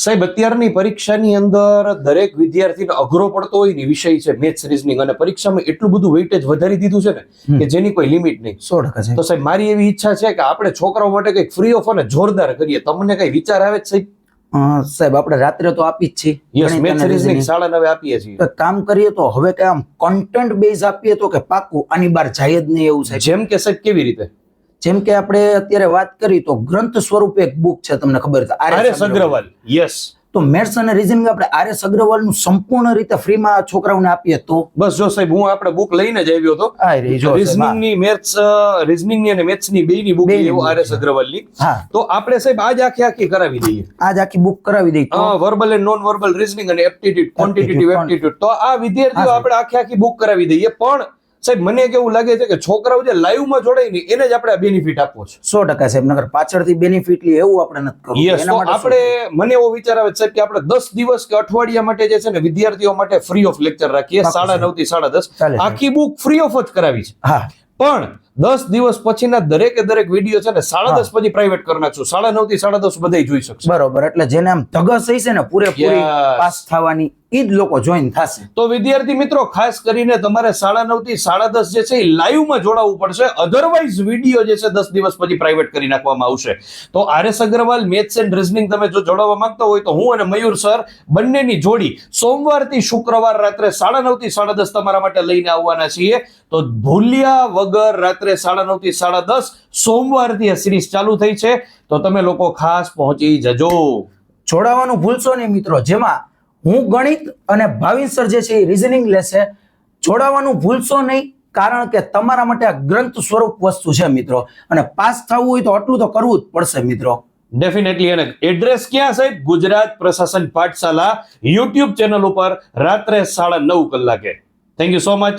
સાહેબ અત્યારની પરીક્ષાની અંદર દરેક વિદ્યાર્થીને અઘરો પડતો હોય ને વિષય છે મેથ્સ રીઝનિંગ, અને પરીક્ષામાં એટલું બધું વેઇટેજ વધારી દીધું છે ને કે જેની કોઈ લિમિટ નહીં. 100% તો સાહેબ મારી એવી ઈચ્છા છે કે આપણે છોકરાઓ માટે કંઈક ફ્રી ઓફ અને જોરદાર કરીએ. તમને કઈ વિચાર આવે છે સાહેબ? સાહેબ આપણે રાત્રે તો આપી જ છીએ. યસ, ગણિત મેથ્સ અને રીઝનિંગ reasoning. 9:30 આપીએ છીએ. તો કામ કરીએ તો હવે કે આમ કન્ટેન્ટ બેઝ આપીએ તો કે પાકું આની બહાર જાય જ નહીં એવું સાહેબ. જેમ કે સાહેબ કેવી રીતે? જેમ કે આપણે અત્યારે વાત કરી તો ગ્રંથ સ્વરૂપે એક બુક છે, તમને ખબર છે આર.એસ. અગ્રવાલ. યસ. તો મેથ્સ અને રીઝનિંગ આપણે આર.એસ. અગ્રવાલનું સંપૂર્ણ રીતે ફ્રીમાં છોકરાઓને આપીએ તો બસ જો સાહેબ, હું આપણે બુક લઈને જ આવ્યો હતો. આ રહી જો સાહેબ, રીઝનિંગ ની, મેથ્સ રીઝનિંગ ની અને મેથ્સ ની બેયની બુક બેયની લેવો book આર.એસ. છે. અગ્રવાલની. હા તો આપણે સાહેબ આજ આખી કરાવી દઈએ. આજ આખી બુક કરાવી દઈ તો verbal and non verbal reasoning અને એપ્ટિટ્યુડ, ક્વોન્ટિટેટિવ Aptitude, એપ્ટિટ્યુડ. તો આ વિદ્યાર્થીઓ હા, આપણે આખી બુક કરાવી દઈએ. પણ સાહેબ મને કેવું લાગે છે કે છોકરાઓ જે લાઈવ માં જોડાય ને એને જ આપણે બેનિફિટ આપવો છે. 100% સાહેબ, નગર પાછળથી બેનિફિટ લે એવું આપણે નથી કરવું. યસ. તો આપણે, મને એવો વિચાર આવે છે સાહેબ કે આપણે 10 દિવસ કે અઠવાડિયા માટે જે છે ને વિદ્યાર્થીઓ માટે ફ્રી ઓફ લેક્ચર રાખીએ. પાક્કું 9:30 થી 10:30 ચાલે. આખી બુક ફ્રી ઓફ જ કરાવી છે. હા પણ 10 દિવસ પછીના દરેકે દરેક વિડીયો છે ને 10:30 પછી પ્રાઇવેટ કરી નાખશું. 9:30 થી 10:30 બધાય જોઈ શકશે. બરોબર, એટલે જેને આમ ધગસ થઈ છે ને પૂરેપૂરી Yes. પાસ થવાની ઈ જ લોકો જોઈન થશે. તો વિદ્યાર્થી મિત્રો ખાસ કરીને તમારે 9:30 થી 10:30 જે છે એ લાઈવ માં જોડાવવું પડશે. અધરવાઇઝ વિડીયો જે છે 10 દિવસ પછી પ્રાઇવેટ કરી નાખવામાં આવશે. તો આર.એસ. અગ્રવાલ મેથ્સ એન્ડ રીઝનિંગ તમે જો જોડાવા માંગતા હોય તો હું અને મયુર સર બંનેની જોડી સોમવાર થી શુક્રવાર રાત્રે 9:30 થી 10:30 તમારા માટે લઈને આવવાના છીએ. તો ભૂલ્યા વગર રાત્રે 9:30 થી 10:30 સોમવારથી આ સિરીઝ ચાલુ થઈ છે. તો તમે લોકો ખાસ પહોંચી જજો. જોડાવાનું ભૂલશો નહીં મિત્રો, જેમાં હું ગણિત અને ભાવિન સર જે છે એ રીઝનિંગ લેશે. જોડાવાનું ભૂલશો નહીં, કારણ કે તમારા માટે આ ગ્રંથ સ્વરૂપ વસ્તુ છે મિત્રો, અને પાસ થવું હોય તો આટલું તો કરવું જ પડશે મિત્રો. ડેફિનેટલી. અને એડ્રેસ ક્યાં સાહેબ? ગુજરાત પ્રશાસન પાઠશાલા યુટ્યુબ ચેનલ ઉપર રાત્રે 9:30 કલાકે. Thank you so much.